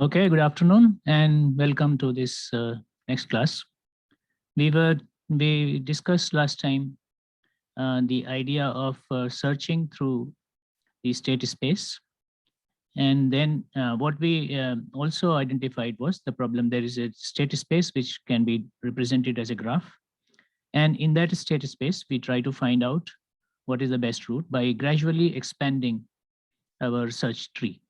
Okay, good afternoon and welcome to this next class. We discussed last time the idea of searching through the state space, and then what we also identified was the problem. There is a state space which can be represented as a graph, and in that state space we try to find out what is the best route by gradually expanding our search tree.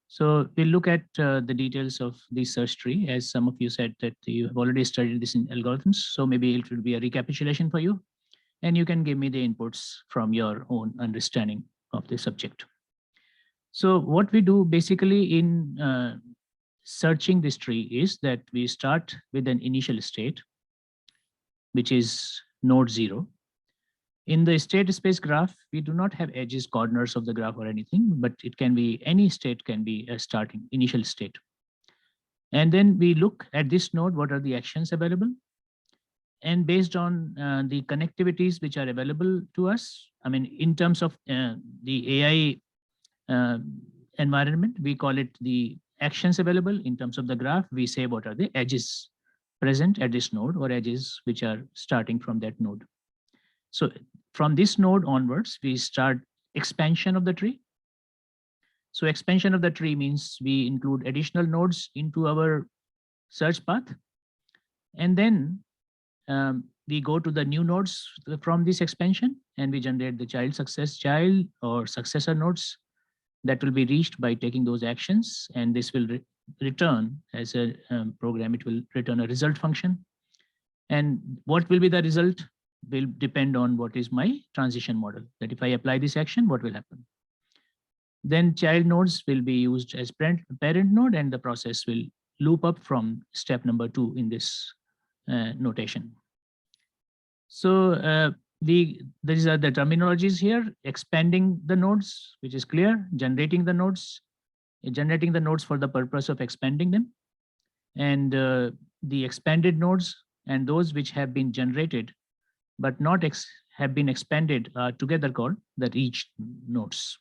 So we'll look at the details of the search tree, as some of you said that you have already studied this in algorithms. So maybe it will be a recapitulation for you, and you can give me the inputs from your own understanding of the subject. So what we do basically in searching this tree is that we start with an initial state, which is node 0. In the state space graph, we do not have edges, corners of the graph or anything, but it can be any state can be a starting initial state. And then we look at this node, what are the actions available? And based on the connectivities which are available to us, I mean, in terms of the AI environment, we call it the actions available. In terms of the graph, we say what are the edges present at this node or edges which are starting from that node. So from this node onwards, we start expansion of the tree. So expansion of the tree means we include additional nodes into our search path. And then we go to the new nodes from this expansion, and we generate the child or successor nodes that will be reached by taking those actions. And this will return as a program, it will return a result function. And what will be the result will depend on what is my transition model, that if I apply this action, what will happen. Then child nodes will be used as parent node, and the process will loop up from step number 2 in this notation. So these are the terminologies here: expanding the nodes, which is clear; generating the nodes for the purpose of expanding them, and the expanded nodes and those which have been generated but not have been expanded are together called the reached nodes.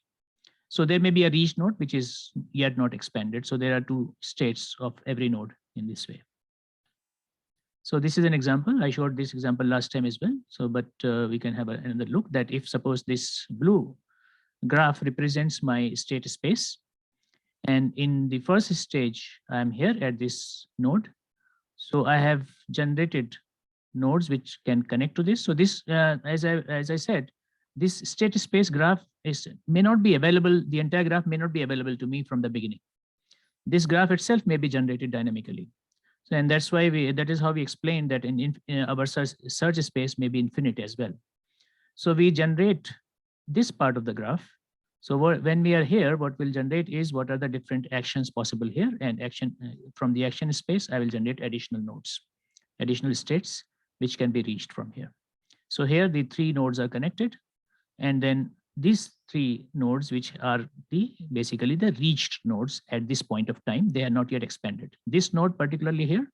So there may be a reached node which is yet not expanded. So there are 2 states of every node in this way. So this is an example. I showed this example last time as well. So, but we can have another look that if suppose this blue graph represents my state space, and in the first stage, I'm here at this node. So I have generated nodes which can connect to this. So this, as I said, this state space graph may not be available. The entire graph may not be available to me from the beginning. This graph itself may be generated dynamically. So, and that's why that is how we explain that in our search space may be infinite as well. So we generate this part of the graph. So when we are here, what we'll generate is what are the different actions possible here, and action from the action space, I will generate additional nodes, additional states, which can be reached from here. So here the 3 nodes are connected, and then these 3 nodes, which are basically the reached nodes at this point of time, they are not yet expanded. This node particularly here,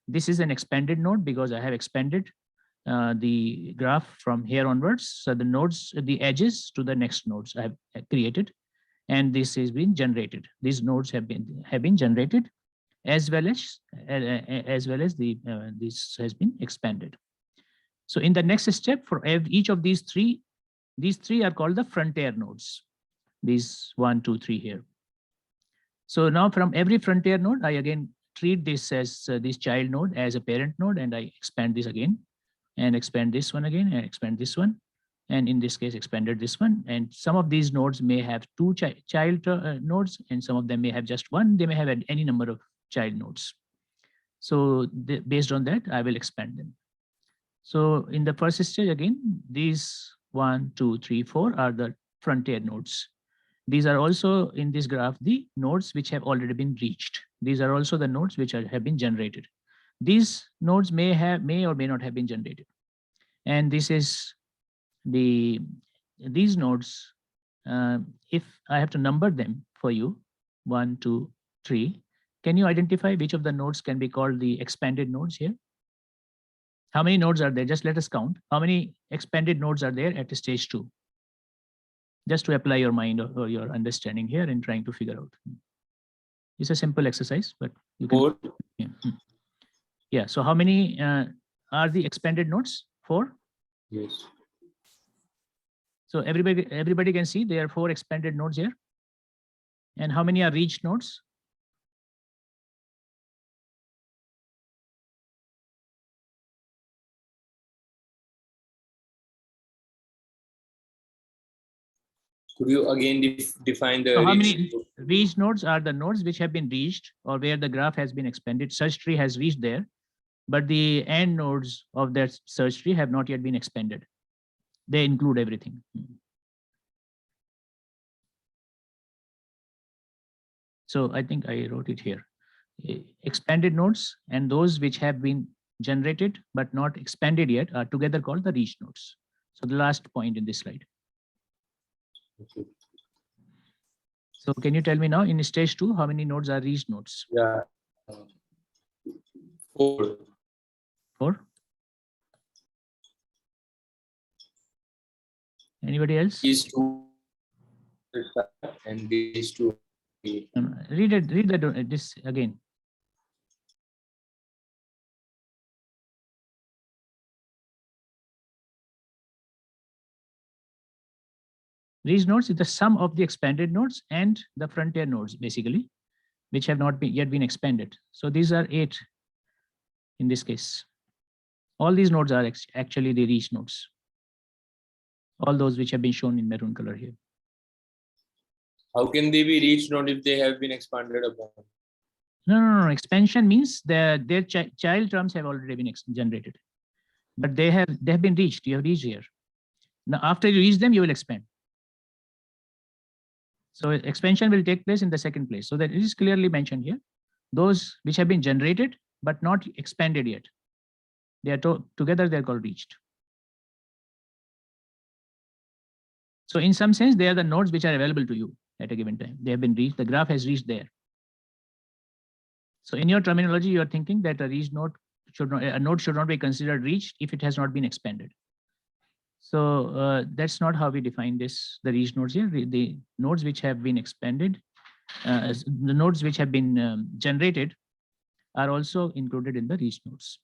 this is an expanded node because I have expanded the graph from here onwards. So the nodes, the edges to the next nodes I have created, and this has been generated. These nodes have been generated, as well as the this has been expanded. So in the next step, for each of these three are called the frontier nodes. These 1, 2, 3 here. So now from every frontier node, I again treat this as this child node as a parent node, and I expand this again, and expand this one again, and expand this one, and in this case expanded this one. And some of these nodes may have 2 child nodes, and some of them may have just 1. They may have any number of child nodes. So based on that, I will expand them. So in the first stage, again, these 1, 2, 3, 4 are the frontier nodes. These are also in this graph the nodes which have already been reached. These are also the nodes which have been generated. These nodes may or may not have been generated. And this is these nodes. If I have to number them for you, 1, 2, 3, can you identify which of the nodes can be called the expanded nodes here? How many nodes are there? Just let us count. How many expanded nodes are there at stage 2? Just to apply your mind or your understanding here and trying to figure out. It's a simple exercise, but you can. 4. Yeah. Yeah. So how many are the expanded nodes? 4. Yes. So everybody can see there are 4 expanded nodes here. And how many are reached nodes? Could you again define the So how reach? many reached nodes are the nodes which have been reached or where the graph has been expanded? Search tree has reached there, but the end nodes of that search tree have not yet been expanded. They include everything. So I think I wrote it here. Expanded nodes and those which have been generated but not expanded yet are together called the reached nodes. So the last point in this slide. Okay. So can you tell me now in stage 2, how many nodes are reached nodes? Yeah. 4. 4. Anybody else? These 2 and these 2. Read it. Read that this again. Reached nodes is the sum of the expanded nodes and the frontier nodes, basically, which have not yet been expanded. So these are 8 in this case. All these nodes are actually the reached nodes. All those which have been shown in maroon color here. How can they be reached node if they have been expanded upon? No. Expansion means their child terms have already been generated, but they have been reached. You have reached here. Now, after you reach them, you will expand. So expansion will take place in the second place. So that it is clearly mentioned here. Those which have been generated but not expanded yet, they are together. They are called reached. So in some sense, they are the nodes which are available to you at a given time. They have been reached. The graph has reached there. So in your terminology, you are thinking that a reached node a node should not be considered reached if it has not been expanded. So that's not how we define this. The reached nodes here, the nodes which have been expanded, the nodes which have been generated are also included in the reached nodes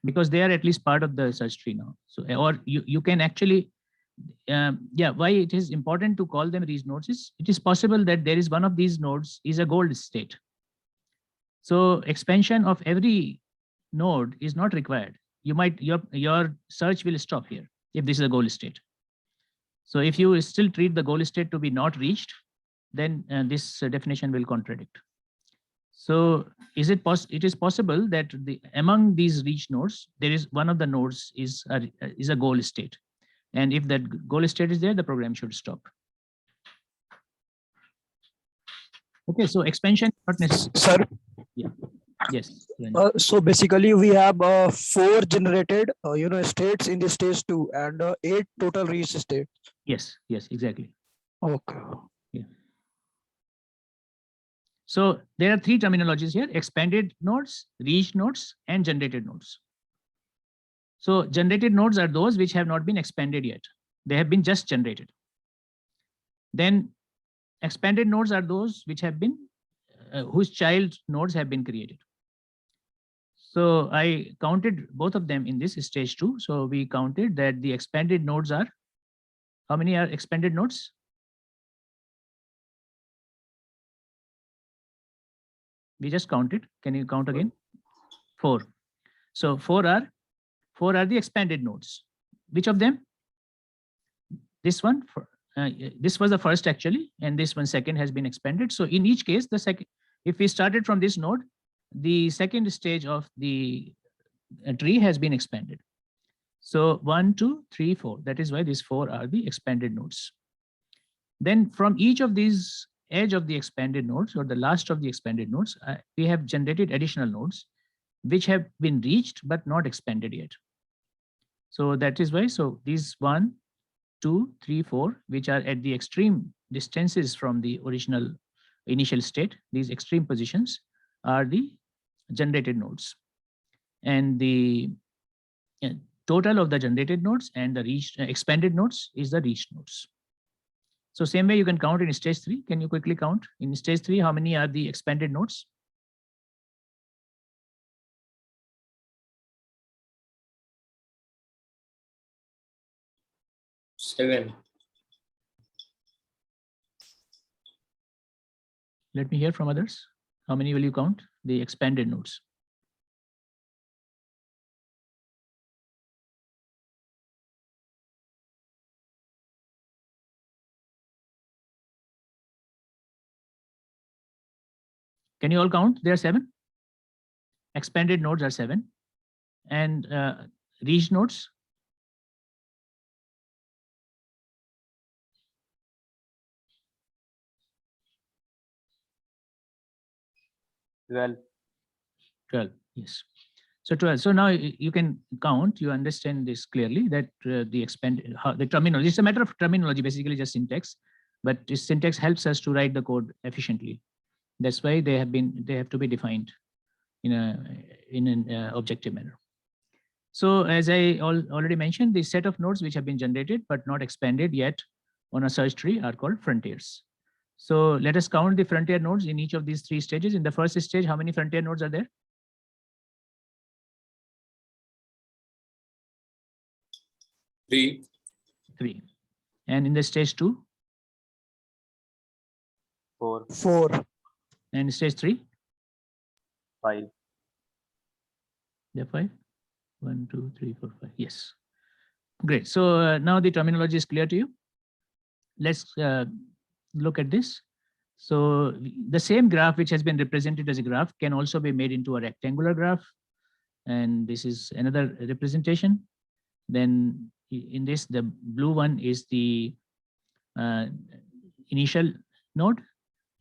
because they are at least part of the search tree now. So or you can actually. Why it is important to call them reached nodes is it is possible that there is one of these nodes is a gold state. So expansion of every node is not required. You might your search will stop here if this is a goal state. So if you still treat the goal state to be not reached, then this definition will contradict. So it is possible that among these reached nodes, there is one of the nodes is a goal state. And if that goal state is there, the program should stop. Okay, so expansion is not necessary. Sir. Yeah. Yes. So basically, we have 4 generated, states in the stage 2 and 8 total reached states. Yes. Yes. Exactly. Okay. Yeah. So there are 3 terminologies here: expanded nodes, reached nodes, and generated nodes. So generated nodes are those which have not been expanded yet. They have been just generated. Then expanded nodes are those which have been whose child nodes have been created. So I counted both of them in this stage 2. So we counted that the expanded nodes are, how many are expanded nodes? We just counted. Can you count again? 4. So 4 are the expanded nodes. Which of them? This one, this was the first actually, and this one second has been expanded. So in each case, the second, if we started from this node, the second stage of the tree has been expanded. So 1, 2, 3, 4. That is why these 4 are the expanded nodes. Then from each of these edge of the expanded nodes or the last of the expanded nodes, we have generated additional nodes which have been reached but not expanded yet. So that is why, so these 1, 2, 3, 4, which are at the extreme distances from the original initial state, these extreme positions are the generated nodes. And the total of the generated nodes and the reached expanded nodes is the reached nodes. So same way you can count in stage 3. Can you quickly count in stage 3, how many are the expanded nodes? Seven. Let me hear from others. How many will you count? The expanded nodes. Can you all count? There are 7. Expanded nodes are 7. And reached nodes? 12. 12, yes. So 12. So now you can count, you understand this clearly, that the expanded, the terminology, it's a matter of terminology, basically just syntax, but this syntax helps us to write the code efficiently. That's why they have to be defined in an objective manner. So as I already mentioned, the set of nodes which have been generated but not expanded yet on a search tree are called frontiers. So let us count the frontier nodes in each of these 3 stages. In the first stage, how many frontier nodes are there? 3. 3. And in the stage 2? 4. 4. And stage 3? 5. There are 5? 1, 2, 3, 4, 5. Yes. Great. So now the terminology is clear to you. Let's look at this. So the same graph which has been represented as a graph can also be made into a rectangular graph. And this is another representation. Then in this, the blue one is the initial node,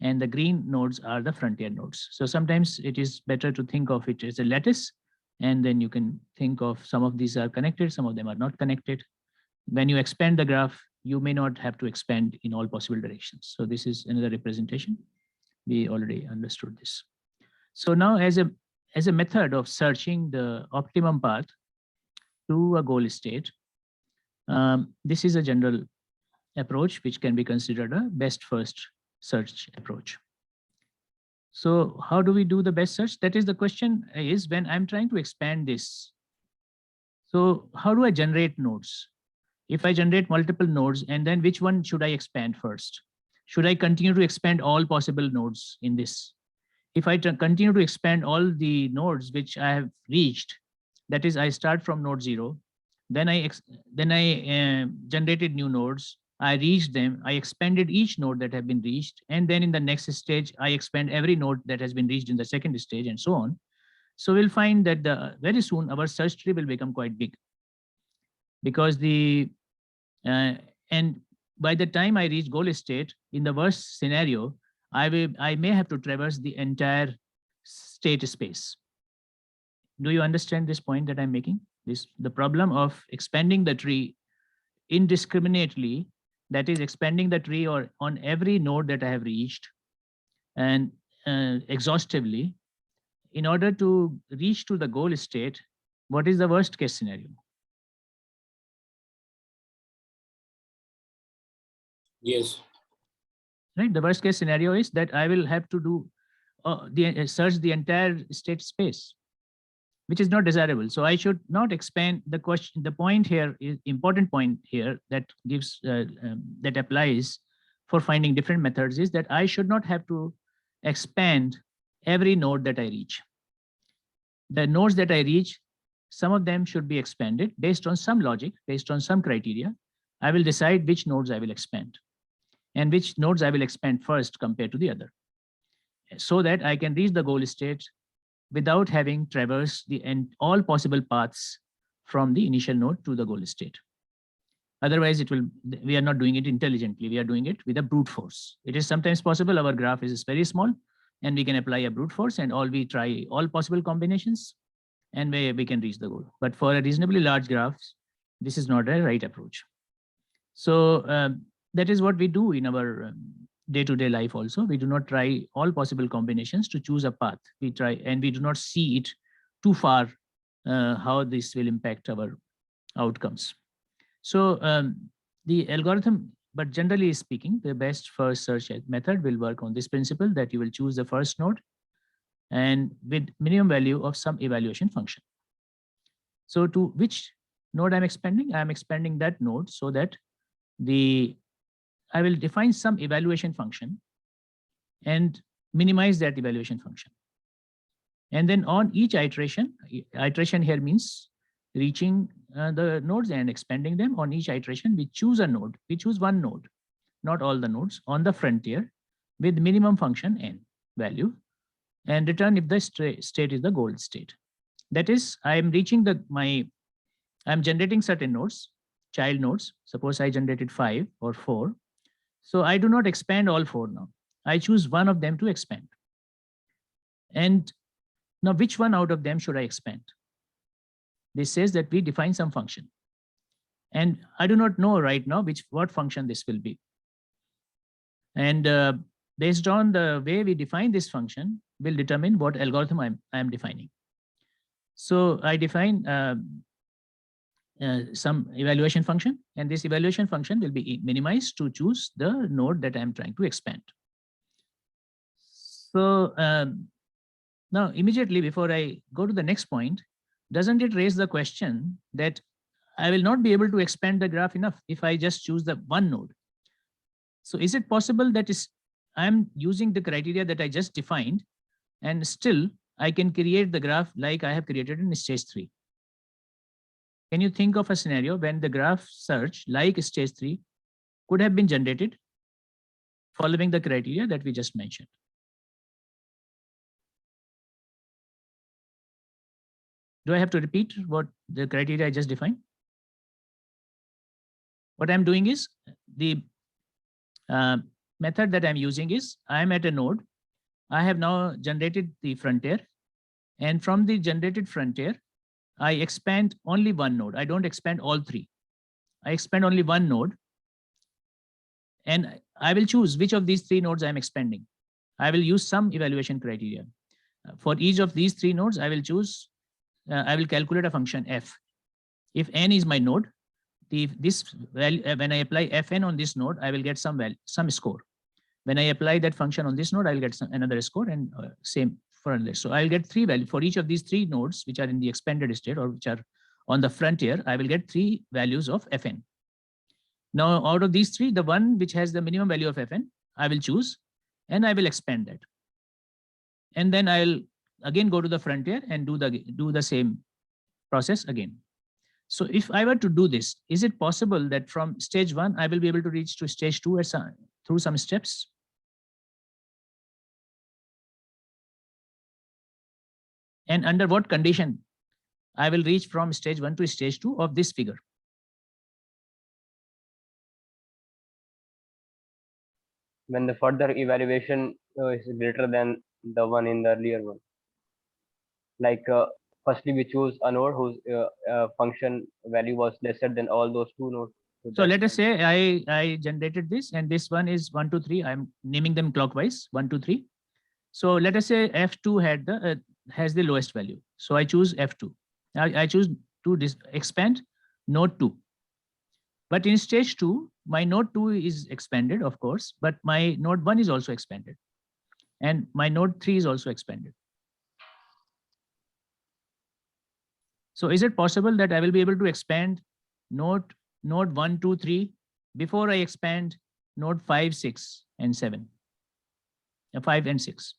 and the green nodes are the frontier nodes. So sometimes it is better to think of it as a lattice, and then you can think of some of these are connected, some of them are not connected. When you expand the graph, you may not have to expand in all possible directions. So this is another representation. We already understood this. So now as a method of searching the optimum path to a goal state, this is a general approach which can be considered a best first search approach. So how do we do the best search? That is the question is when I'm trying to expand this. So how do I generate nodes? If I generate multiple nodes, and then which one should I expand first? Should I continue to expand all possible nodes in this? If I continue to expand all the nodes which I have reached, that is I start from node 0, then I generated new nodes, I reached them, I expanded each node that have been reached, and then in the next stage, I expand every node that has been reached in the second stage, and so on. So we'll find that very soon our search tree will become quite big, because and by the time I reach goal state, in the worst scenario, I may have to traverse the entire state space. Do you understand this point that I'm making? The problem of expanding the tree indiscriminately, that is expanding the tree or on every node that I have reached and exhaustively, in order to reach to the goal state, what is the worst case scenario? Yes. Right. The worst case scenario is that I will have to do search the entire state space, which is not desirable. So I should not expand the question. The point here is important point here that gives that applies for finding different methods is that I should not have to expand every node that I reach. The nodes that I reach, some of them should be expanded based on some logic, based on some criteria. I will decide which nodes I will expand and which nodes I will expand first compared to the other, so that I can reach the goal state without having traversed all possible paths from the initial node to the goal state. Otherwise, we are not doing it intelligently. We are doing it with a brute force. It is sometimes possible our graph is very small and we can apply a brute force and we try all possible combinations and we can reach the goal. But for a reasonably large graphs, this is not a right approach. So that is what we do in our day-to-day life also. We do not try all possible combinations to choose a path. We try and we do not see it too far how this will impact our outcomes. So the algorithm but generally speaking, the best first search method will work on this principle that you will choose the first node and with minimum value of some evaluation function. So to which node I'm expanding? I'm expanding that node so that I will define some evaluation function and minimize that evaluation function. And then on each iteration here means reaching the nodes and expanding them. On each iteration, we choose a node. We choose one node, not all the nodes, on the frontier with minimum function n value, and return if the state is the goal state. That is, I'm generating certain nodes, child nodes. Suppose I generated 5 or 4. So I do not expand all 4 now. I choose one of them to expand. And now which one out of them should I expand? This says that we define some function. And I do not know right now what function this will be. And based on the way we define this function will determine what algorithm I am defining. So I define some evaluation function, and this evaluation function will be minimized to choose the node that I'm trying to expand. So now immediately before I go to the next point, doesn't it raise the question that I will not be able to expand the graph enough if I just choose the one node? So is it possible that I'm using the criteria that I just defined and still I can create the graph like I have created in stage 3? Can you think of a scenario when the graph search like stage 3 could have been generated following the criteria that we just mentioned? Do I have to repeat what the criteria I just defined? What I'm doing is the method that I'm using is I'm at a node. I have now generated the frontier, and from the generated frontier, I expand only one node. I don't expand all 3. I expand only one node, and I will choose which of these 3 nodes I'm expanding. I will use some evaluation criteria. For each of these 3 nodes, I will choose. I will calculate a function f. If n is my node, this value, when I apply fn on this node, I will get some score. When I apply that function on this node, I will get another score, and same for another. So I'll get 3 values for each of these 3 nodes, which are in the expanded state or which are on the frontier. I will get 3 values of fn. Now, out of these 3, the one which has the minimum value of fn, I will choose, and I will expand that. And then I'll again go to the frontier and do the same process again. So if I were to do this, is it possible that from stage 1, I will be able to reach to stage 2 through some steps? And under what condition I will reach from stage 1 to stage 2 of this figure? When the further evaluation is greater than the one in the earlier one. Like firstly, we choose a node whose function value was lesser than all those 2 nodes. So let us say I generated this, and this one is 1, 2, 3. I'm naming them clockwise, 1, 2, 3. So let us say F2 has the lowest value. So I choose F2. I choose to expand node 2. But in stage 2, my node 2 is expanded, of course, but my node 1 is also expanded. And my node 3 is also expanded. So is it possible that I will be able to expand node 1, 2, 3 before I expand node 5, 6, and 7? 5 and 6.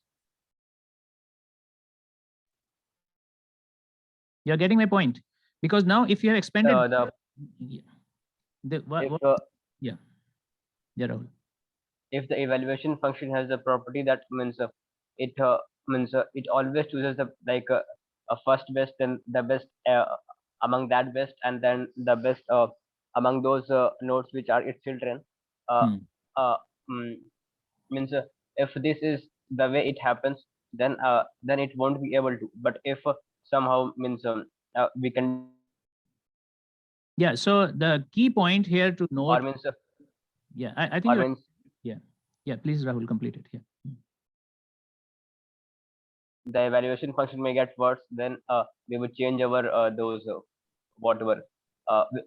You're getting my point? Because now if you have expanded yeah, Rahul. If the evaluation function has a property that means it always chooses a first best and the best among that best, and then the best among those nodes which are its children. Means if this is the way it happens, then it won't be able to. But if somehow we can. Yeah. So the key point here to note. Yeah, I think. Yeah. Please, Rahul, complete it. Yeah. The evaluation function may get worse, then we would change our those whatever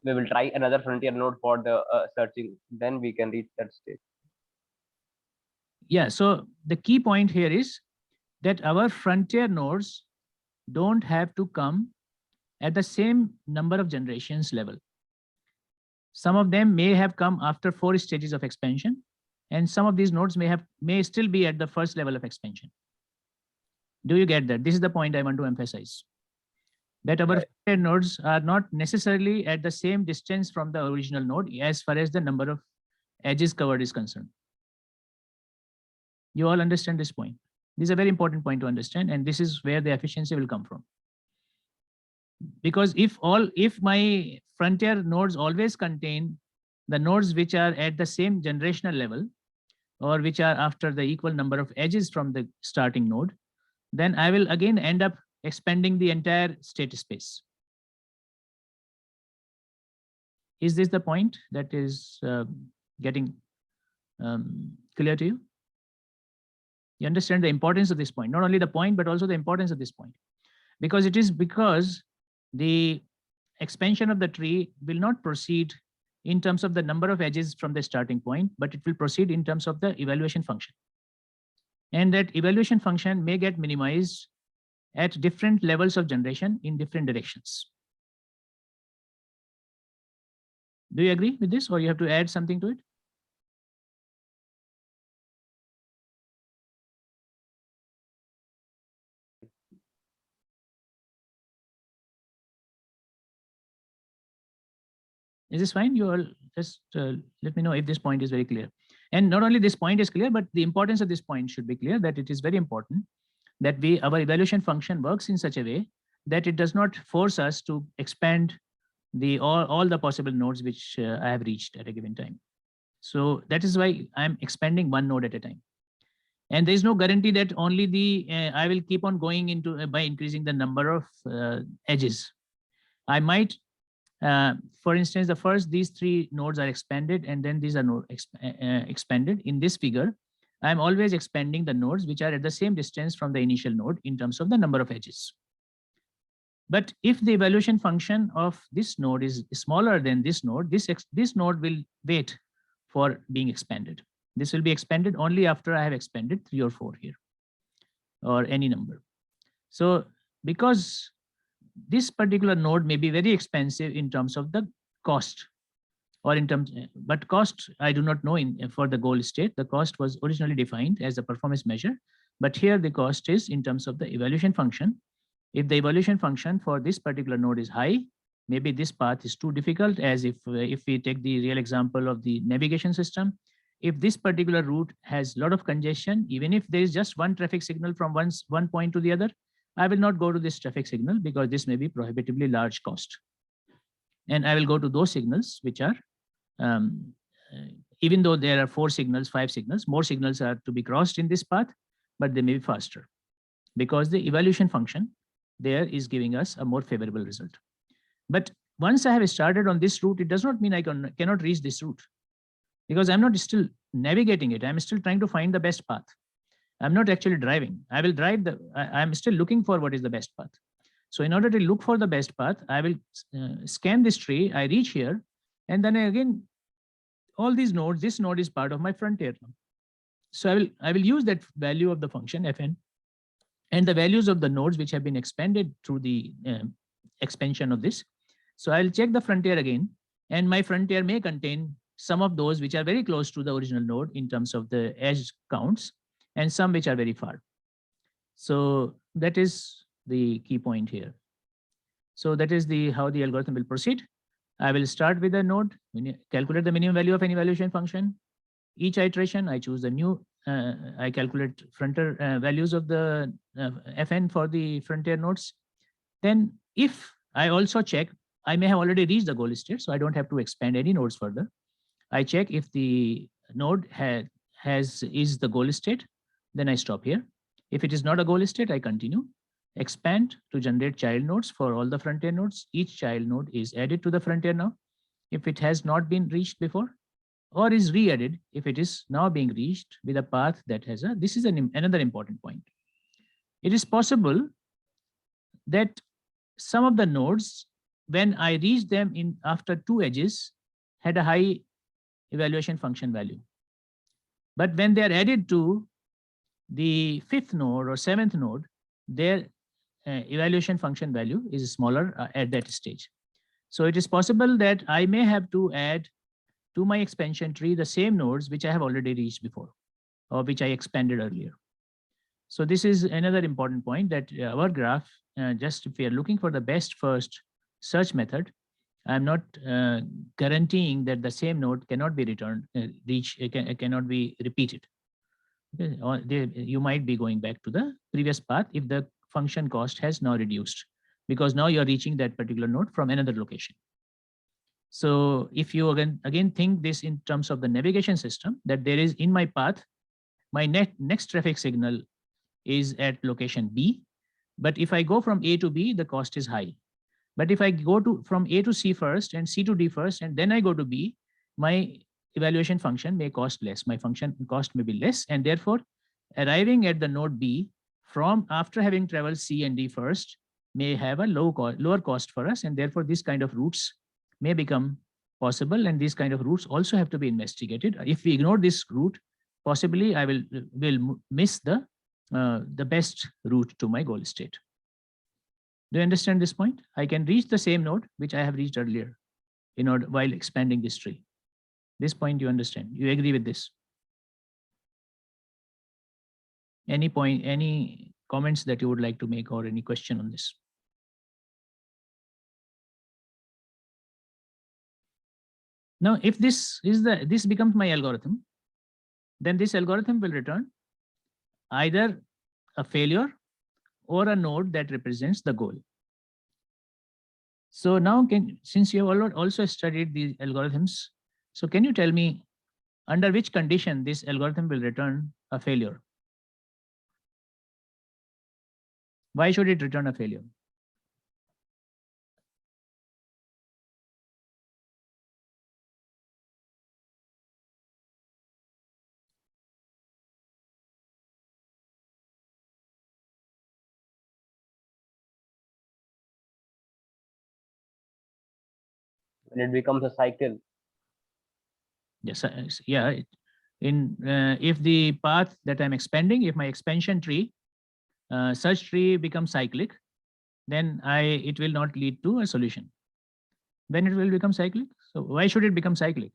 we will try another frontier node for the searching. Then we can reach that stage. Yeah, so the key point here is that our frontier nodes don't have to come at the same number of generations level. Some of them may have come after 4 stages of expansion, and some of these nodes may still be at the first level of expansion. Do you get that? This is the point I want to emphasize. That our frontier nodes are not necessarily at the same distance from the original node as far as the number of edges covered is concerned. You all understand this point. This is a very important point to understand, and this is where the efficiency will come from. Because if my frontier nodes always contain the nodes which are at the same generational level, or which are after the equal number of edges from the starting node, then I will again end up expanding the entire state space. Is this the point that is getting clear to you? You understand the importance of this point, not only the point, but also the importance of this point. Because the expansion of the tree will not proceed in terms of the number of edges from the starting point, but it will proceed in terms of the evaluation function. And that evaluation function may get minimized at different levels of generation in different directions. Do you agree with this, or you have to add something to it? Is this fine? You all just let me know if this point is very clear. And not only this point is clear, but the importance of this point should be clear, that it is very important that our evaluation function works in such a way that it does not force us to expand all the possible nodes which I have reached at a given time. So that is why I'm expanding one node at a time. And there is no guarantee that only I will keep on going into by increasing the number of edges. I might, for instance, these 3 nodes are expanded, and then these are expanded. In this figure, I'm always expanding the nodes which are at the same distance from the initial node in terms of the number of edges. But if the evaluation function of this node is smaller than this node, this node will wait for being expanded. This will be expanded only after I have expanded 3 or 4 here, or any number. So because this particular node may be very expensive in terms of the cost, or in terms, but cost I do not know for the goal state. The cost was originally defined as a performance measure, but here the cost is in terms of the evaluation function. If the evaluation function for this particular node is high, maybe this path is too difficult, as if we take the real example of the navigation system. If this particular route has a lot of congestion, even if there is just one traffic signal from one point to the other, I will not go to this traffic signal because this may be prohibitively large cost. And I will go to those signals which are, even though there are 4 signals, 5 signals, more signals are to be crossed in this path, but they may be faster because the evaluation function there is giving us a more favorable result. But once I have started on this route, it does not mean I cannot reach this route, because I'm not still navigating it. I'm still trying to find the best path. I'm not actually driving. I will drive I'm still looking for what is the best path. So in order to look for the best path, I will scan this tree. I reach here, and then again, all these nodes, this node is part of my frontier. So I will use that value of the function fn and the values of the nodes which have been expanded through the expansion of this. So I'll check the frontier again, and my frontier may contain some of those which are very close to the original node in terms of the edge counts, and some which are very far. So that is the key point here. So that is how the algorithm will proceed. I will start with a node, calculate the minimum value of an evaluation function. Each iteration, I choose the new, I calculate frontier values of the fn for the frontier nodes. Then if I also check, I may have already reached the goal state, so I don't have to expand any nodes further. I check if the node is the goal state, then I stop here. If it is not a goal state, I continue. Expand to generate child nodes for all the frontier nodes. Each child node is added to the frontier now, if it has not been reached before, or is re-added if it is now being reached with a path that has this is another important point. It is possible that some of the nodes when I reached them in after 2 edges, had a high evaluation function value. But when they are added to the 5th node or 7th node, their evaluation function value is smaller at that stage. So it is possible that I may have to add to my expansion tree the same nodes which I have already reached before, or which I expanded earlier. So this is another important point, that our graph, just if we are looking for the best first search method, I'm not guaranteeing that the same node cannot be returned, cannot be repeated. Okay? Or you might be going back to the previous path if the function cost has now reduced, because now you're reaching that particular node from another location. So if you again think this in terms of the navigation system, that there is in my path, my next traffic signal is at location B, but if I go from A to B, the cost is high. But if I go from A to C first and C to D first, and then I go to B, my evaluation function may cost less. My function cost may be less, and therefore arriving at the node B from after having traveled C and D first may have a lower cost for us, and therefore this kind of routes may become possible, and these kind of routes also have to be investigated. If we ignore this route, possibly I will miss the best route to my goal state. Do you understand this point? I can reach the same node which I have reached earlier in order while expanding this tree. This point you understand? You agree with this? Any point, any comments that you would like to make, or any question on this? Now, if this becomes my algorithm, then this algorithm will return either a failure or a node that represents the goal. So now, since you have also studied these algorithms, so can you tell me under which condition this algorithm will return a failure? Why should it return a failure? When it becomes a cycle. Yes, yeah. If the path that I'm expanding, if my expansion tree, search tree becomes cyclic, then it will not lead to a solution. When it will become cyclic? So why should it become cyclic?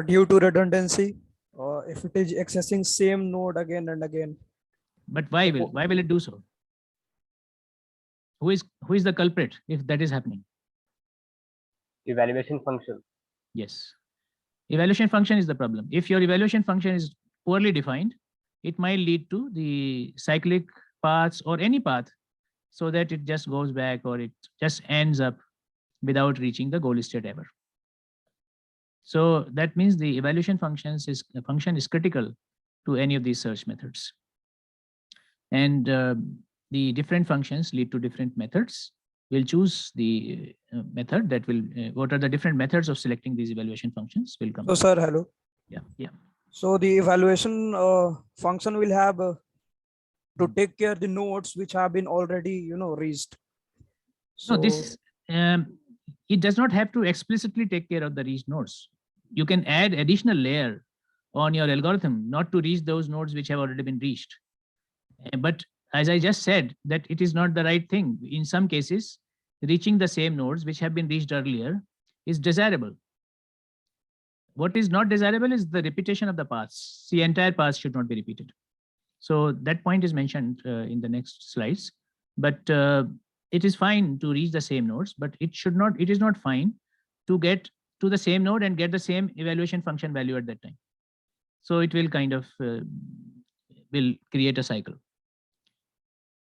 Due to redundancy, if it is accessing same node again and again. But why will it do so? Who is the culprit if that is happening? Evaluation function. Yes. Evaluation function is the problem. If your evaluation function is poorly defined, it might lead to the cyclic paths or any path, so that it just goes back, or it just ends up without reaching the goal state ever. So that means the evaluation function is critical to any of these search methods. And the different functions lead to different methods. We'll choose the method that will, what are the different methods of selecting these evaluation functions will come. So sir, hello. Yeah. So the evaluation function will have to take care of the nodes which have been already, reached. So this, it does not have to explicitly take care of the reached nodes. You can add additional layer on your algorithm not to reach those nodes which have already been reached. But as I just said, that it is not the right thing. In some cases, reaching the same nodes which have been reached earlier is desirable. What is not desirable is the repetition of the paths. The entire path should not be repeated. So that point is mentioned in the next slides. But it is fine to reach the same nodes, but it is not fine to get to the same node and get the same evaluation function value at that time. So it will kind of will create a cycle.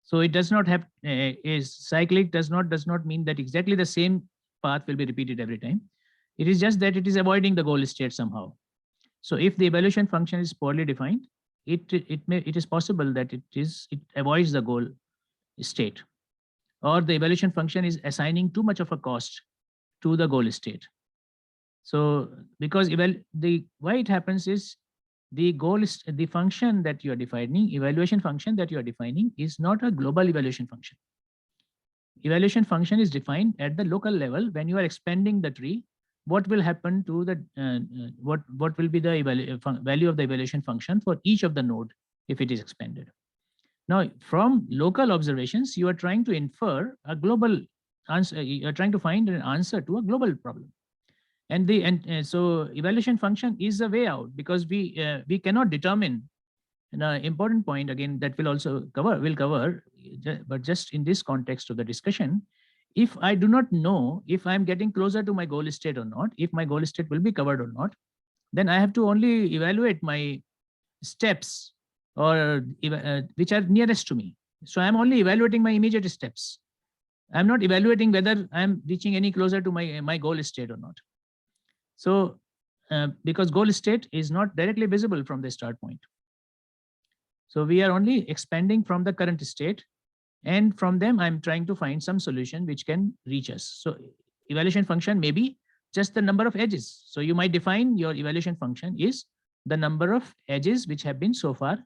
So it does not have is cyclic does not mean that exactly the same path will be repeated every time. It is just that it is avoiding the goal state somehow. So if the evaluation function is poorly defined, it is possible that it avoids the goal state, or the evaluation function is assigning too much of a cost to the goal state. So because why it happens is the goal is the function that you are defining, evaluation function that you are defining is not a global evaluation function. Evaluation function is defined at the local level. When you are expanding the tree, what will happen to the what will be the value of the evaluation function for each of the node if it is expanded. Now, from local observations, you are trying to infer a global answer. You are trying to find an answer to a global problem. And so evaluation function is a way out, because we cannot determine. An important point again that will cover, but just in this context of the discussion, if I do not know if I'm getting closer to my goal state or not, if my goal state will be covered or not, then I have to only evaluate my steps or which are nearest to me. So I'm only evaluating my immediate steps. I'm not evaluating whether I'm reaching any closer to my goal state or not. So because goal state is not directly visible from the start point. So we are only expanding from the current state, and from them I'm trying to find some solution which can reach us. So evaluation function may be just the number of edges. So you might define your evaluation function is the number of edges which have been so far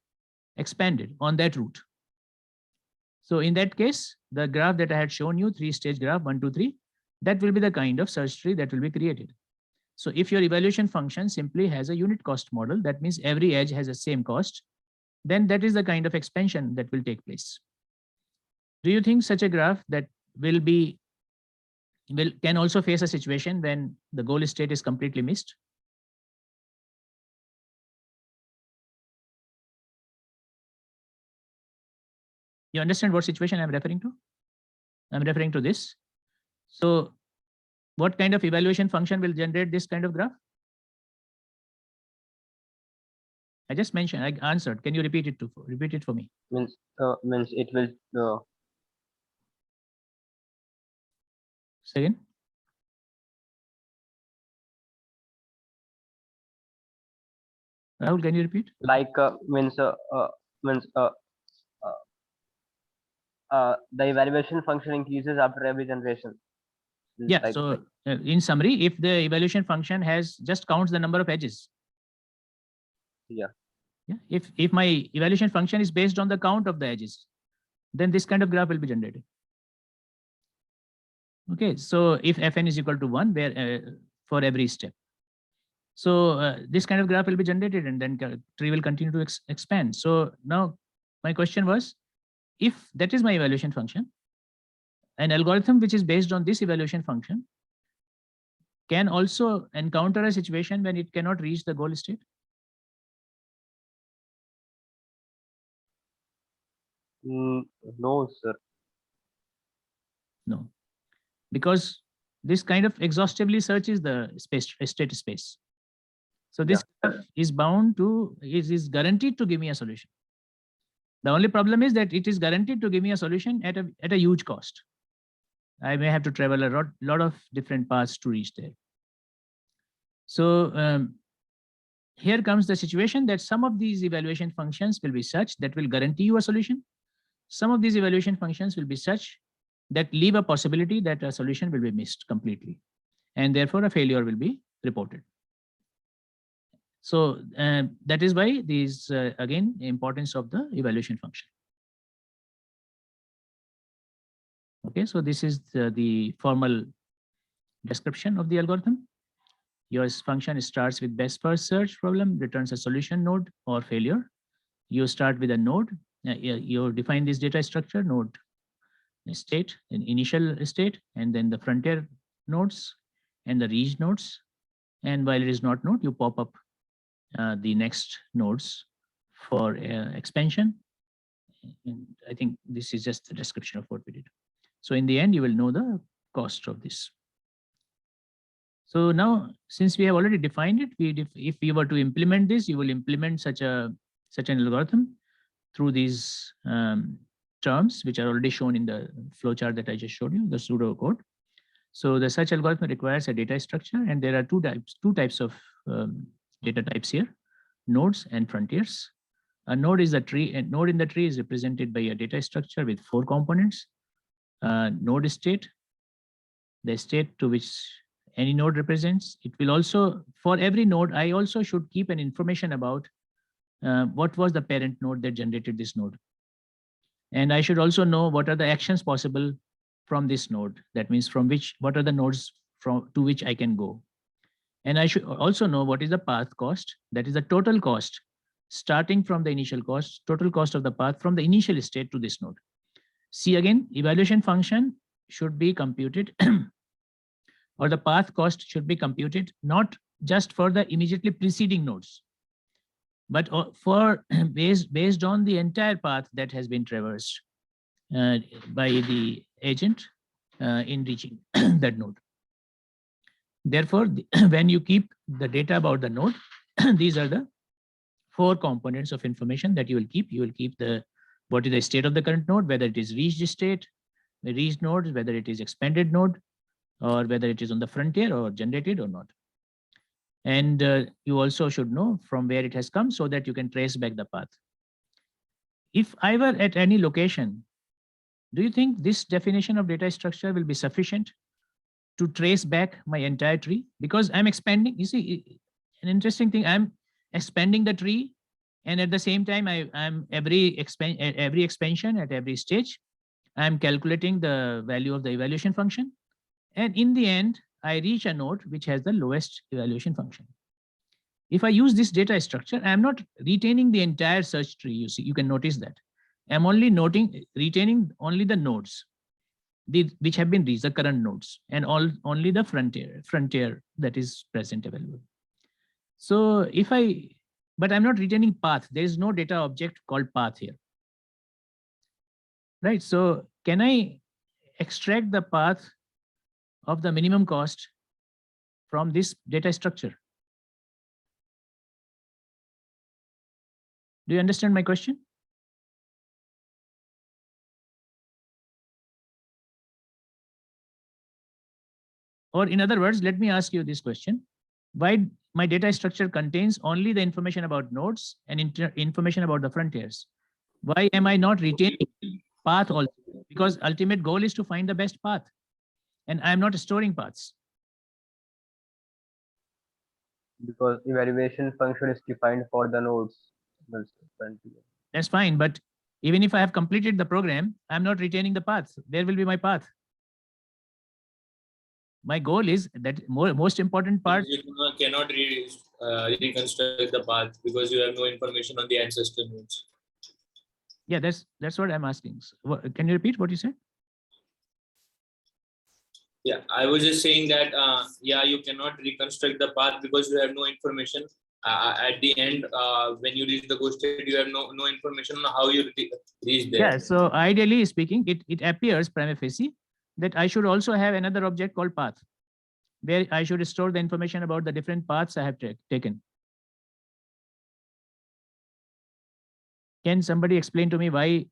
expanded on that route. So in that case, the graph that I had shown you, 3-stage graph, 1, 2, 3, that will be the kind of search tree that will be created. So if your evaluation function simply has a unit cost model, that means every edge has the same cost, then that is the kind of expansion that will take place. Do you think such a graph that can also face a situation when the goal state is completely missed? You understand what situation I'm referring to? I'm referring to this. So what kind of evaluation function will generate this kind of graph? I just mentioned, I answered. Can you repeat it for me? Means it will Say again. Rahul, can you repeat? like the evaluation function increases after every generation. Means Yeah. like, So in summary, if the evaluation function just counts the number of edges. Yeah. Yeah. If my evaluation function is based on the count of the edges, then this kind of graph will be generated. Okay. So if fn is equal to 1, where for every step. So this kind of graph will be generated, and then tree will continue to expand. So now my question was, if that is my evaluation function, an algorithm which is based on this evaluation function can also encounter a situation when it cannot reach the goal state? no, sir. No, because this kind of exhaustively searches the state space. So this is bound to, is guaranteed to give me a solution. The only problem is that it is guaranteed to give me a solution at a huge cost. I may have to travel a lot of different paths to reach there. So here comes the situation that some of these evaluation functions will be such that will guarantee you a solution. Some of these evaluation functions will be such that leave a possibility that a solution will be missed completely, and therefore a failure will be reported. So that is why these, again, importance of the evaluation function. Okay, so this is the formal description of the algorithm. Your function starts with best first search problem, returns a solution node or failure. You start with a node. You define this data structure, node state, an initial state, and then the frontier nodes and the reach nodes. And while it is not node, you pop up the next nodes for expansion. And I think this is just the description of what we did. So in the end, you will know the cost of this. So now, since we have already defined it, if we were to implement this, you will implement such an algorithm through these terms, which are already shown in the flowchart that I just showed you, the pseudo code. So the such algorithm requires a data structure, and there are two types of data types here: nodes and frontiers. A node is a tree. A node in the tree is represented by a data structure with 4 components: node state, the state to which any node represents. It will also, for every node, I also should keep an information about what was the parent node that generated this node. And I should also know what are the actions possible from this node. That means what are the nodes to which I can go. And I should also know what is the path cost. That is the total cost, starting from the initial cost, total cost of the path from the initial state to this node. See again, evaluation function should be computed or the path cost should be computed not just for the immediately preceding nodes, but for based on the entire path that has been traversed by the agent in reaching that node. Therefore, when you keep the data about the node, these are the 4 components of information that you will keep. You will keep what is the state of the current node, whether it is reached state, the reached node, whether it is expanded node, or whether it is on the frontier or generated or not. And you also should know from where it has come so that you can trace back the path. If I were at any location, do you think this definition of data structure will be sufficient to trace back my entire tree? Because I'm expanding, you see, an interesting thing, I'm expanding the tree, and at the same time, I'm every expansion at every stage, I'm calculating the value of the evaluation function. And in the end, I reach a node which has the lowest evaluation function. If I use this data structure, I'm not retaining the entire search tree. You see, you can notice that. I'm only retaining only the nodes which have been reached, the current nodes, and only the frontier that is present available. So but I'm not retaining path. There is no data object called path here. Right, so can I extract the path of the minimum cost from this data structure? Do you understand my question? Or in other words, let me ask you this question. Why my data structure contains only the information about nodes and information about the frontiers? Why am I not retaining path also? Because ultimate goal is to find the best path, and I'm not storing paths. Because evaluation function is defined for the nodes. That's fine, but even if I have completed the program, I'm not retaining the path. Where will be my path? My goal is that most important part. You cannot reconstruct the path because you have no information on the ancestor nodes. Yeah, that's what I'm asking. So, can you repeat what you said? Yeah, I was just saying that, yeah, you cannot reconstruct the path because you have no information. At the end, when you reach the goal state, you have no information on how you reach there. Yeah, so ideally speaking, it appears prima facie that I should also have another object called path, where I should store the information about the different paths I have taken. Can somebody explain to me why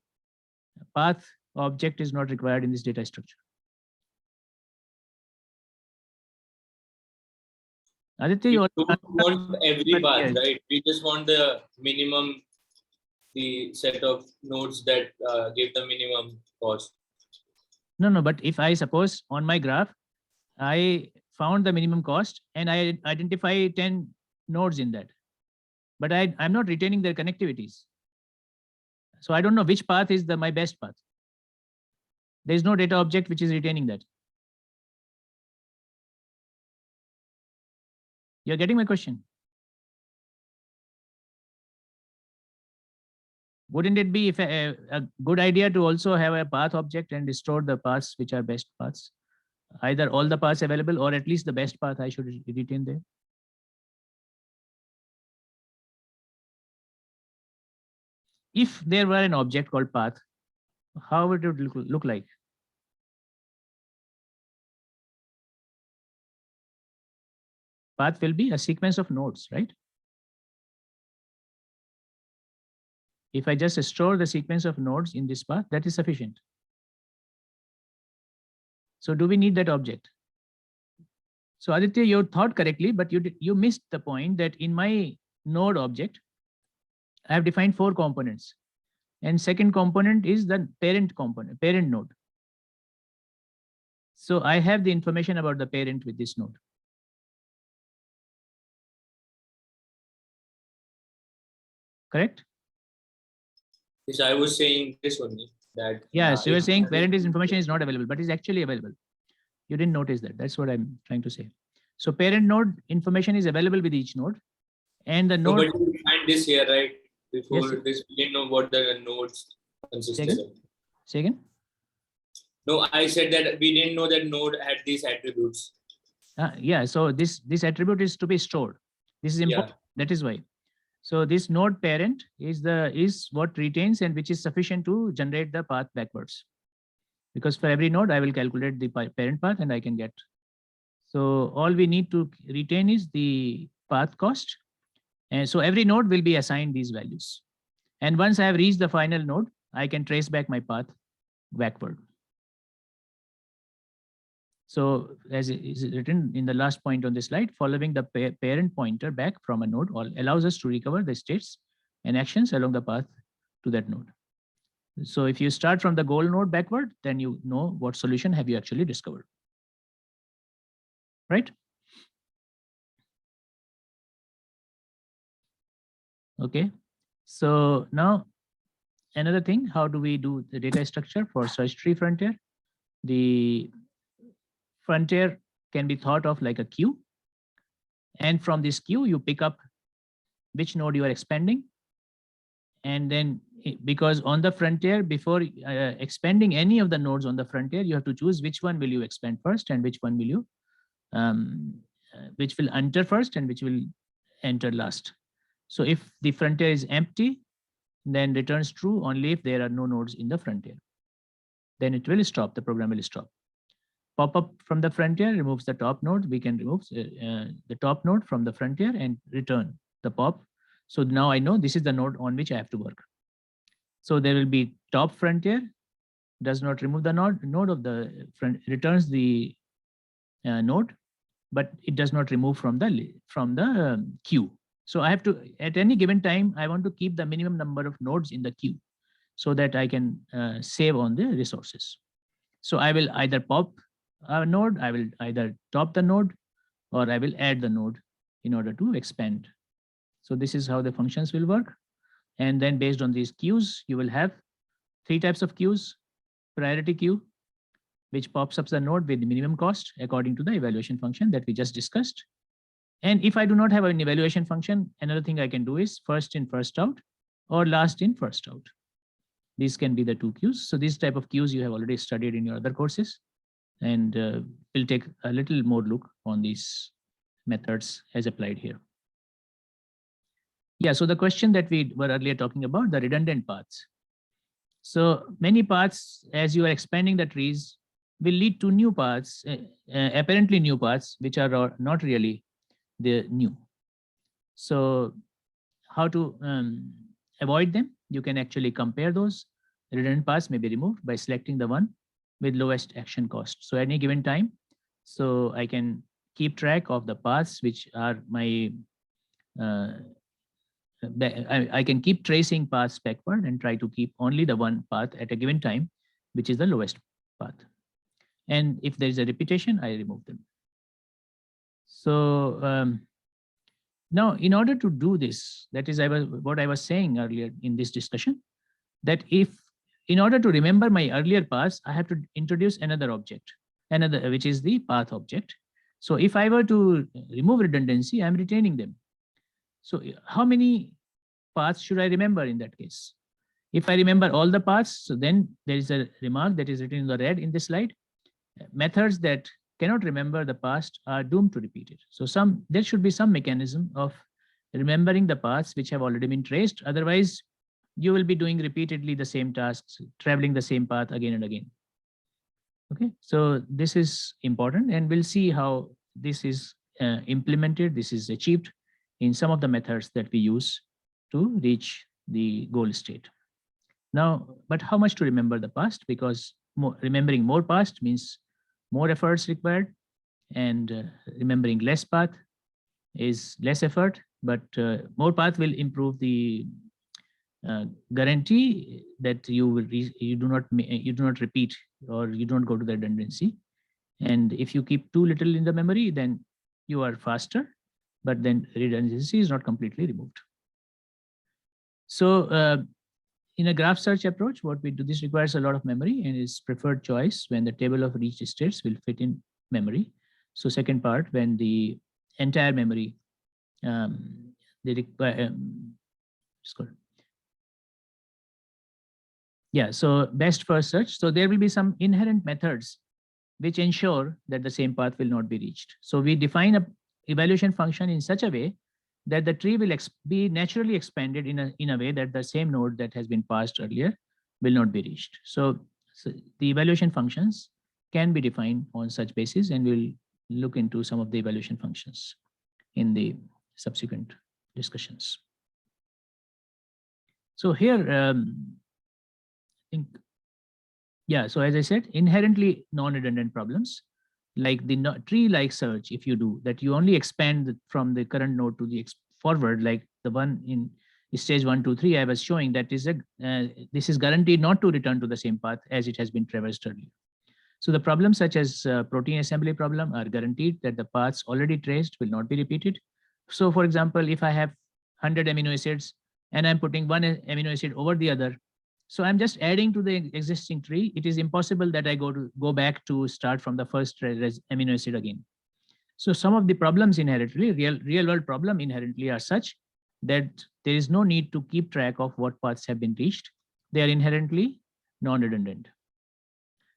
path object is not required in this data structure? Aditya, you don't want every path, yes. right? We just want the minimum, the set of nodes that give the minimum cost. No, but if I suppose on my graph, I found the minimum cost and I identify 10 nodes in that, but I'm not retaining their connectivities. So I don't know which path is my best path. There is no data object which is retaining that. You're getting my question? Wouldn't it be a good idea to also have a path object and store the paths which are best paths? Either all the paths available or at least the best path I should retain there. If there were an object called path, how would it look like? Path will be a sequence of nodes, right? If I just store the sequence of nodes in this path, that is sufficient. So do we need that object? So Aditya, you thought correctly, but you missed the point that in my node object, I have defined 4 components. And second component is the parent component, parent node. So I have the information about the parent with this node. correct? Yes, I was saying this only that. Yes, you were if- saying parent is information is not available, but is actually available. You didn't notice that. That's what I'm trying to say. So parent node information is available with each node, and the No, node. but you find this here, right? Before Yes. this, we didn't know what the nodes consisted Second. of. Say again. No, I said that we didn't know that node had these attributes. Yeah. So this attribute is to be stored. This is important. That is why. So this node parent is what retains and which is sufficient to generate the path backwards. Because for every node, I will calculate the parent path and I can get. So all we need to retain is the path cost. And so every node will be assigned these values. And once I have reached the final node, I can trace back my path backward. So as it is written in the last point on this slide, following the parent pointer back from a node allows us to recover the states and actions along the path to that node. So if you start from the goal node backward, then you know what solution have you actually discovered, right? Okay, so now another thing, how do we do the data structure for search tree frontier? The frontier can be thought of like a queue. And from this queue, you pick up which node you are expanding. And then because on the frontier, before expanding any of the nodes on the frontier, you have to choose which one will you expand first and which one will you, which will enter first and which will enter last. So if the frontier is empty, then returns true only if there are no nodes in the frontier. Then it will stop, the program will stop. Pop up from the frontier removes the top node. We can remove the top node from the frontier and return the pop. So now I know this is the node on which I have to work. So there will be top frontier, does not remove the node of the front, returns the node, but it does not remove from the queue. So I have to, at any given time, I want to keep the minimum number of nodes in the queue so that I can save on the resources. So I will either pop a node, I will either top the node, or I will add the node in order to expand. So this is how the functions will work. And then based on these queues, you will have three types of queues: priority queue, which pops up the node with the minimum cost according to the evaluation function that we just discussed. And if I do not have an evaluation function, another thing I can do is first in, first out, or last in, first out. These can be the two queues. So these type of queues you have already studied in your other courses, and we'll take a little more look on these methods as applied here. Yeah, so the question that we were earlier talking about, the redundant paths. So many paths, as you are expanding the trees, will lead to new paths, apparently new paths, which are not really the new. So how to avoid them? You can actually compare those. Redundant paths may be removed by selecting the one with lowest action cost. So at any given time, so I can keep track of the paths which are my, I can keep tracing paths backward and try to keep only the one path at a given time, which is the lowest path. And if there is a repetition, I remove them. So now, in order to do this, that is what I was saying earlier in this discussion, that if in order to remember my earlier paths, I have to introduce another object, which is the path object. So if I were to remove redundancy, I'm retaining them. So how many paths should I remember in that case? If I remember all the paths, so then there is a remark that is written in the red in this slide. Methods that cannot remember the past are doomed to repeat it. So there should be some mechanism of remembering the paths which have already been traced. Otherwise, you will be doing repeatedly the same tasks, traveling the same path again and again. Okay, so this is important, and we'll see how this is implemented, this is achieved in some of the methods that we use to reach the goal state. Now, but how much to remember the past? Because remembering more past means more efforts required, and remembering less path is less effort, but more path will improve the guarantee that you do not repeat, or you don't go to the redundancy. And if you keep too little in the memory, then you are faster, but then redundancy is not completely removed. So in a graph search approach, what we do, this requires a lot of memory and is preferred choice when the table of reached states will fit in memory. So second part, when the entire memory, they require, yeah, so best first search. So there will be some inherent methods which ensure that the same path will not be reached. So we define a evaluation function in such a way that the tree will be naturally expanded in a way that the same node that has been passed earlier will not be reached. So the evaluation functions can be defined on such basis, and we'll look into some of the evaluation functions in the subsequent discussions. So here, I think, yeah, so as I said, inherently non-redundant problems like the tree-like search, if you do that, you only expand from the current node to the forward, like the one in stage 1, 2, 3, I was showing that is this is guaranteed not to return to the same path as it has been traversed earlier. So the problems such as protein assembly problem are guaranteed that the paths already traced will not be repeated. So for example, if I have 100 amino acids and I'm putting one amino acid over the other, so I'm just adding to the existing tree. It is impossible that I go back to start from the first amino acid again. So some of the problems inherently, real world problem inherently are such that there is no need to keep track of what paths have been reached. They are inherently non-redundant.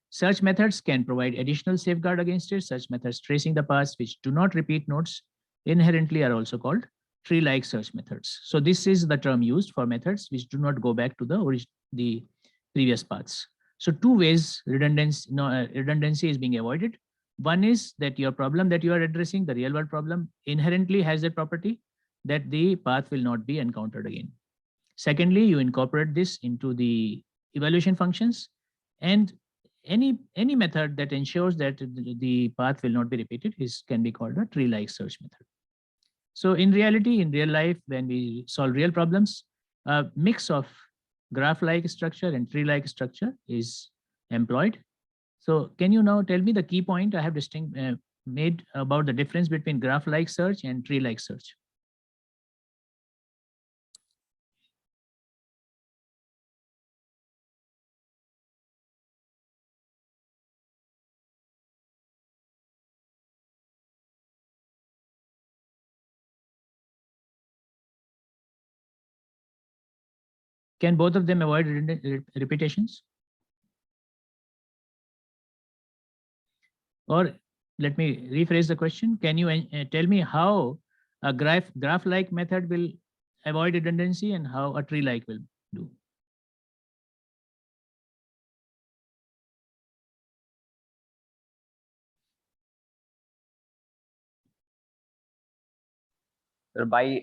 Search methods can provide additional safeguard against it. Such methods tracing the paths which do not repeat nodes inherently are also called tree-like search methods. So this is the term used for methods which do not go back to the previous paths. So two ways redundancy is being avoided. One is that your problem that you are addressing, the real world problem, inherently has a property that the path will not be encountered again. Secondly, you incorporate this into the evaluation functions, and any method that ensures that the path will not be repeated can be called a tree-like search method. So in reality, in real life, when we solve real problems, a mix of graph-like structure and tree-like structure is employed. So can you now tell me the key point I have made about the difference between graph-like search and tree-like search? Can both of them avoid repetitions? Or let me rephrase the question. Can you tell me how a graph-like method will avoid redundancy and how a tree-like will do? So by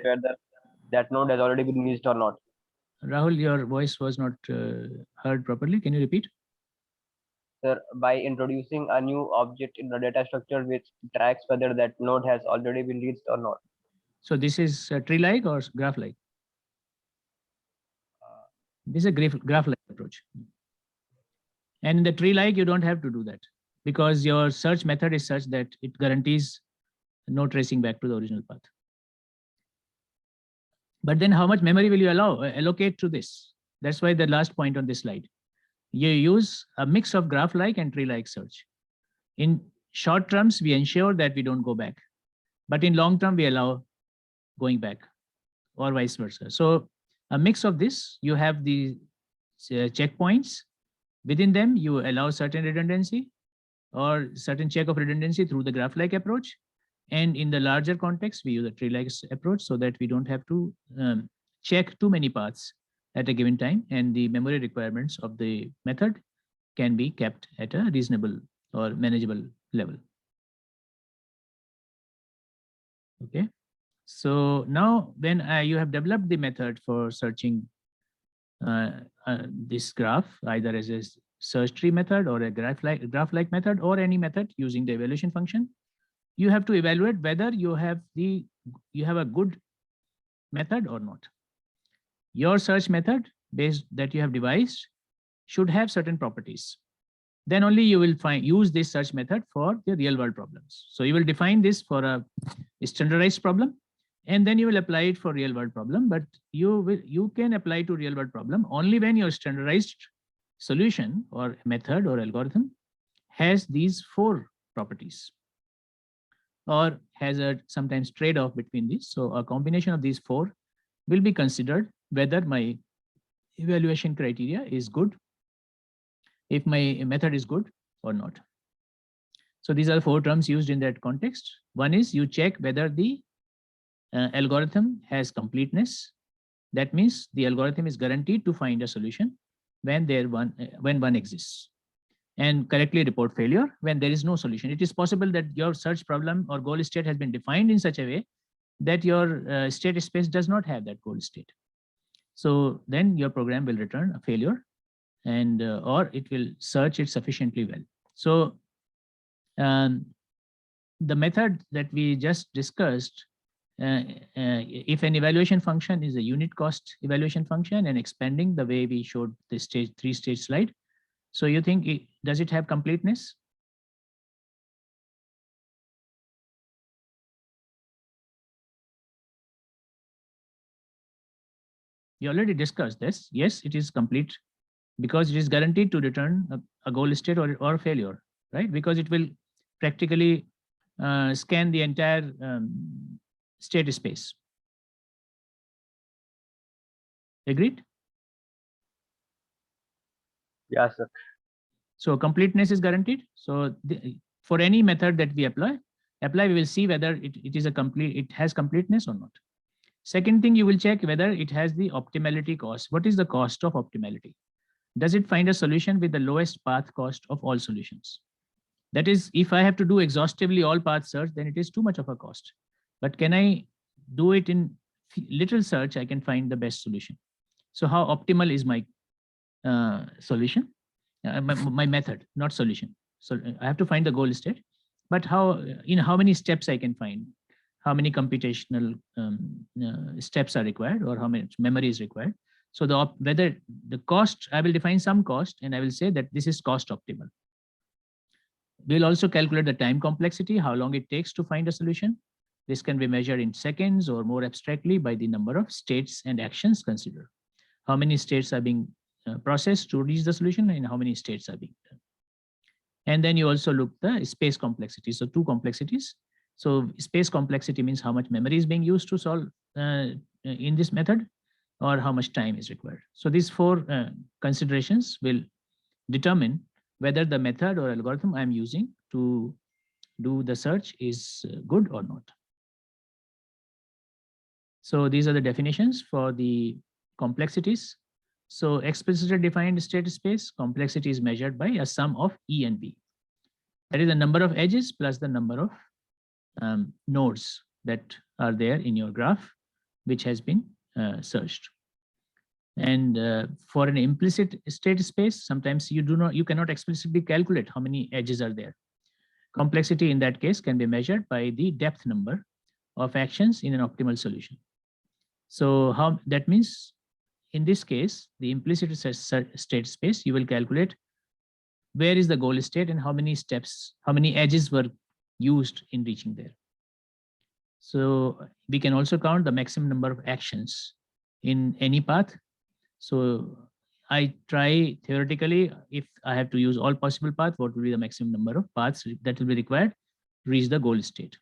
whether that node has already been reached or not. Rahul, your voice was not heard properly. Can you repeat? Sir, by introducing a new object in the data structure which tracks whether that node has already been reached or not. So this is tree-like or graph-like? This is a graph-like approach. And in the tree-like, you don't have to do that because your search method is such that it guarantees no tracing back to the original path. But then how much memory will you allocate to this? That's why the last point on this slide. You use a mix of graph-like and tree-like search. In short terms, we ensure that we don't go back. But in long term, we allow going back or vice versa. So a mix of this, you have the checkpoints. Within them, you allow certain redundancy or certain check of redundancy through the graph-like approach. And in the larger context, we use a tree-like approach so that we don't have to check too many paths at a given time, and the memory requirements of the method can be kept at a reasonable or manageable level. Okay, so now when you have developed the method for searching this graph, either as a search tree method or a graph-like method or any method using the evaluation function, you have to evaluate whether you have a good method or not. Your search method that you have devised should have certain properties. then only you will use this search method for the real world problems. So you will define this for a standardized problem, and then you will apply it for real world problem. But you can apply to real world problem only when your standardized solution or method or algorithm has these 4 properties, or has a sometimes trade-off between these. So a combination of these 4 will be considered whether my evaluation criteria is good, if my method is good or not. So these are the 4 terms used in that context. One is you check whether the algorithm has completeness. That means the algorithm is guaranteed to find a solution when one exists, and correctly report failure when there is no solution. It is possible that your search problem or goal state has been defined in such a way that your state space does not have that goal state. So then your program will return a failure, and or it will search it sufficiently well. So the method that we just discussed, if an evaluation function is a unit cost evaluation function and expanding the way we showed the 3-stage slide, so you think does it have completeness? You already discussed this. Yes, it is complete because it is guaranteed to return a goal state or failure, right? Because it will practically scan the entire state space. Agreed? Yes, sir. So completeness is guaranteed. So for any method that we apply, we will see whether it has completeness or not. Second thing, you will check whether it has the optimality cost. What is the cost of optimality? Does it find a solution with the lowest path cost of all solutions? That is, if I have to do exhaustively all path search, then it is too much of a cost. But can I do it in little search? I can find the best solution. So how optimal is my solution? My method, not solution. So I have to find the goal state, but how many steps I can find, how many computational steps are required, or how much memory is required. So whether the cost, I will define some cost and I will say that this is cost optimal. We'll also calculate the time complexity, how long it takes to find a solution. This can be measured in seconds or more abstractly by the number of states and actions considered. How many states are being processed to reach the solution and how many states are being done. And then you also look the space complexity. So 2 complexities. So space complexity means how much memory is being used to solve in this method, or how much time is required. So these 4 considerations will determine whether the method or algorithm I'm using to do the search is good or not. So these are the definitions for the complexities. So explicitly defined state space complexity is measured by a sum of E and B. That is the number of edges plus the number of nodes that are there in your graph, which has been searched. And for an implicit state space, sometimes you cannot explicitly calculate how many edges are there. Complexity in that case can be measured by the depth number of actions in an optimal solution. So that means in this case, the implicit state space, you will calculate where is the goal state and how many steps, how many edges were used in reaching there. So we can also count the maximum number of actions in any path. So I try theoretically, if I have to use all possible paths, what will be the maximum number of paths that will be required to reach the goal state.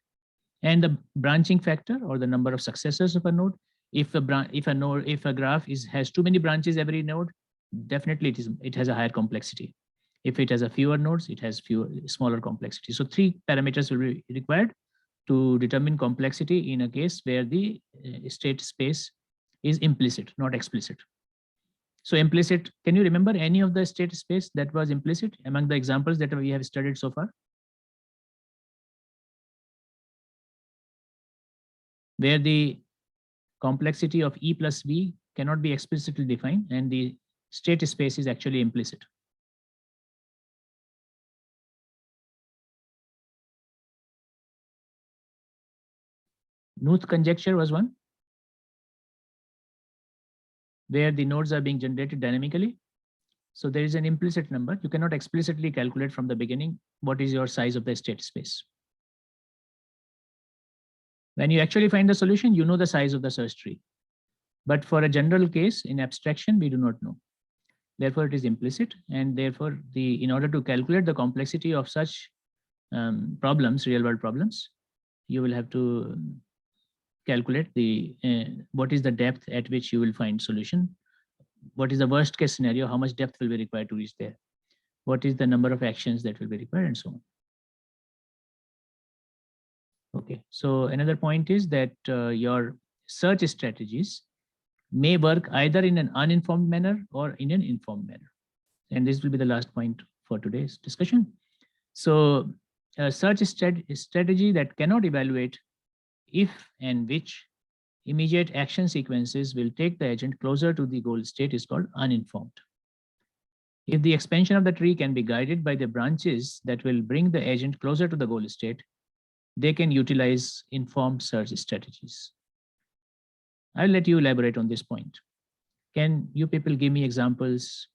And the branching factor, or the number of successors of a node. If a graph has too many branches every node, definitely it has a higher complexity. If it has a fewer nodes, it has smaller complexity. So 3 parameters will be required to determine complexity in a case where the state space is implicit, not explicit. So implicit, can you remember any of the state space that was implicit among the examples that we have studied so far? Where the complexity of E plus B cannot be explicitly defined and the state space is actually implicit. Knuth conjecture was one, where the nodes are being generated dynamically. So there is an implicit number. You cannot explicitly calculate from the beginning what is your size of the state space. When you actually find the solution, you know the size of the search tree. But for a general case in abstraction, we do not know. Therefore, it is implicit, and therefore, in order to calculate the complexity of such problems, real-world problems, you will have to calculate what is the depth at which you will find solution. What is the worst case scenario? How much depth will be required to reach there? What is the number of actions that will be required, and so on. Okay, so another point is that your search strategies may work either in an uninformed manner or in an informed manner. And this will be the last point for today's discussion. So a search strategy that cannot evaluate if and which immediate action sequences will take the agent closer to the goal state is called uninformed. If the expansion of the tree can be guided by the branches that will bring the agent closer to the goal state, they can utilize informed search strategies. I'll let you elaborate on this point. Can you people give me examples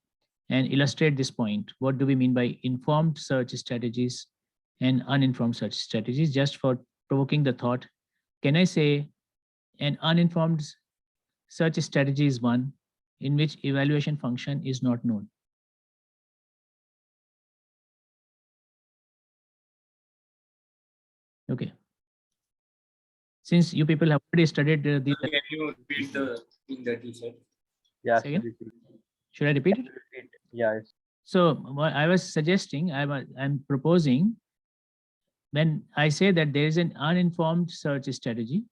and illustrate this point? What do we mean by informed search strategies and uninformed search strategies? Just for provoking the thought, can I say an uninformed search strategy is one in which evaluation function is not known? Okay. Since you people have already studied the Can you repeat the thing that you said? Yeah. Say again? Should I repeat it? Yeah. So what I was suggesting, I'm proposing, when I say that there is an uninformed search strategy,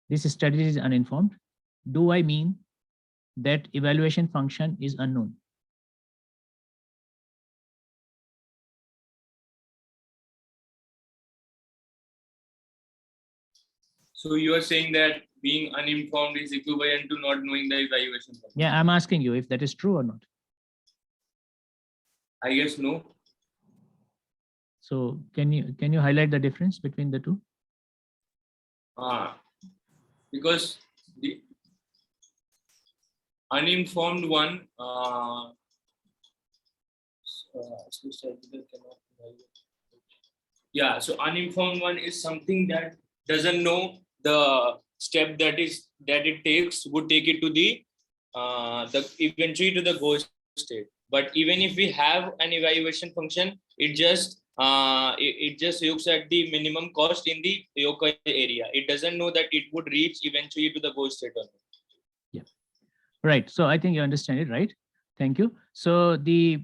this strategy is uninformed, do I mean that evaluation function is unknown? So you are saying that being uninformed is equivalent to not knowing the evaluation function? Yeah, I'm asking you if that is true or not. I guess no. So can you highlight the difference between the two? Because the uninformed one, yeah, so uninformed one is something that doesn't know the step that it takes would take it to the eventually to the goal state. But even if we have an evaluation function, it just looks at the minimum cost in the yokai area. It doesn't know that it would reach eventually to the goal state or not. Yeah, right. So I think you understand it, right? Thank you. So the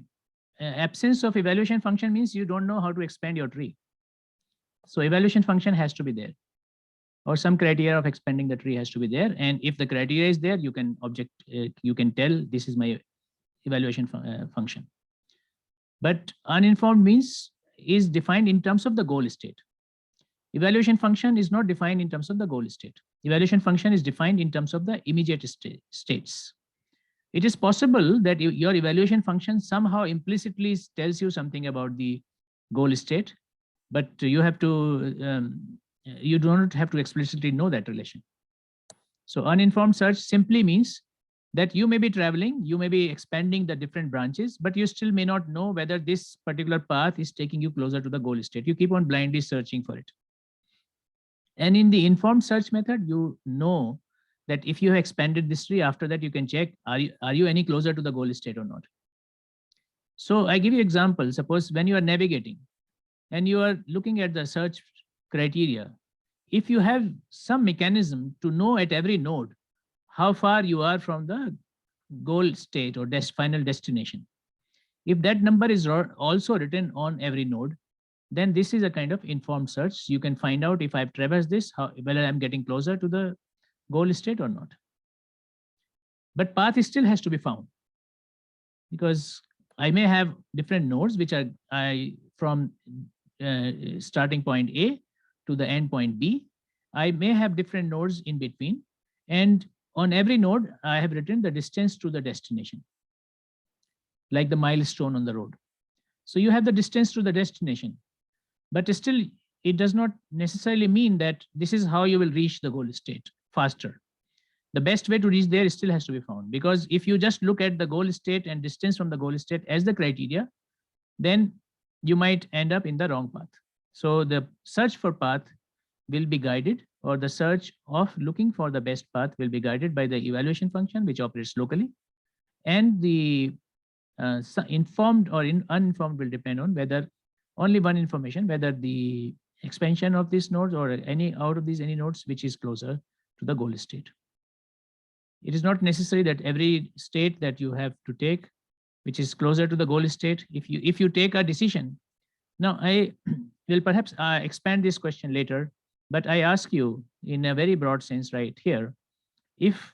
absence of evaluation function means you don't know how to expand your tree. So evaluation function has to be there, or some criteria of expanding the tree has to be there. And if the criteria is there, you can you can tell this is my evaluation function. But uninformed means is defined in terms of the goal state. Evaluation function is not defined in terms of the goal state. Evaluation function is defined in terms of the immediate states. It is possible that your evaluation function somehow implicitly tells you something about the goal state, but you have to you do not have to explicitly know that relation. So uninformed search simply means that you may be traveling, you may be expanding the different branches, but you still may not know whether this particular path is taking you closer to the goal state. You keep on blindly searching for it. And in the informed search method, you know that if you have expanded this tree, after that you can check, are you any closer to the goal state or not? So I give you example. Suppose when you are navigating and you are looking at the search criteria, if you have some mechanism to know at every node how far you are from the goal state or final destination, if that number is also written on every node, then this is a kind of informed search. You can find out if I've traversed this, whether I'm getting closer to the goal state or not. But path still has to be found, because I may have different nodes which are from starting point A to the end point B. I may have different nodes in between, and on every node I have written the distance to the destination, like the milestone on the road. So you have the distance to the destination, but still it does not necessarily mean that this is how you will reach the goal state faster. the best way to reach there still has to be found, because if you just look at the goal state and distance from the goal state as the criteria, then you might end up in the wrong path. So the search for path will be guided, or the search of looking for the best path will be guided by the evaluation function, which operates locally, and the informed or uninformed will depend on whether only one information, whether the expansion of these nodes or any out of these any nodes which is closer to the goal state. It is not necessary that every state that you have to take which is closer to the goal state, if you take a decision. Now I will perhaps expand this question later, but I ask you in a very broad sense right here, if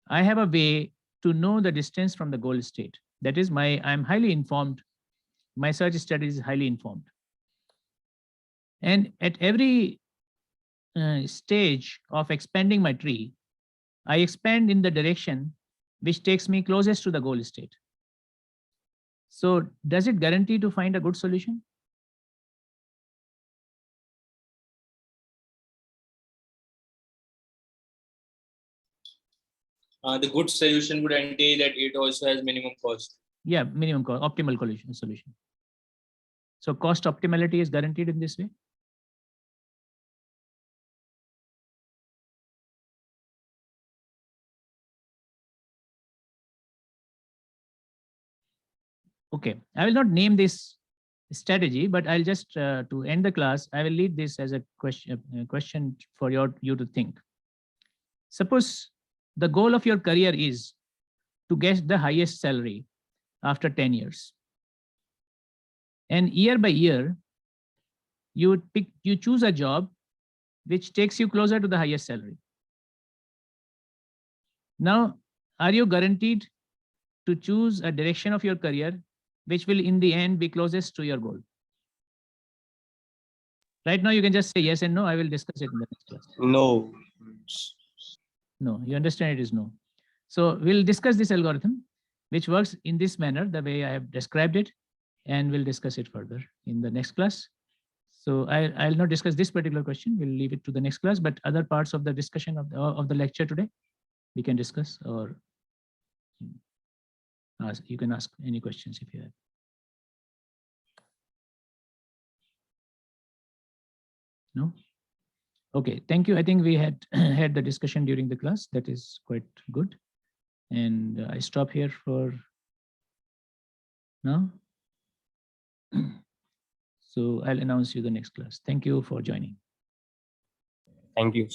I have a way to know the distance from the goal state, that is I'm highly informed, my search strategy is highly informed. And at every stage of expanding my tree, I expand in the direction which takes me closest to the goal state. So does it guarantee to find a good solution? The good solution would entail that it also has minimum cost. Yeah, minimum cost, optimal solution. So cost optimality is guaranteed in this way. Okay, I will not name this strategy, but I'll just to end the class, I will leave this as a question for you to think. Suppose the goal of your career is to get the highest salary after 10 years. And year by year, you choose a job which takes you closer to the highest salary. Now, are you guaranteed to choose a direction of your career which will in the end be closest to your goal? Right now, you can just say yes and no. I will discuss it in the next class. No. No, you understand it is no. So we'll discuss this algorithm, which works in this manner, the way I have described it, and we'll discuss it further in the next class. So I'll not discuss this particular question. We'll leave it to the next class, but other parts of the discussion of the lecture today, we can discuss, or you can ask any questions if you have. No? Okay, thank you. I think we had had the discussion during the class. That is quite good. And I stop here for now. So I'll announce you the next class. Thank you for joining. Thank you.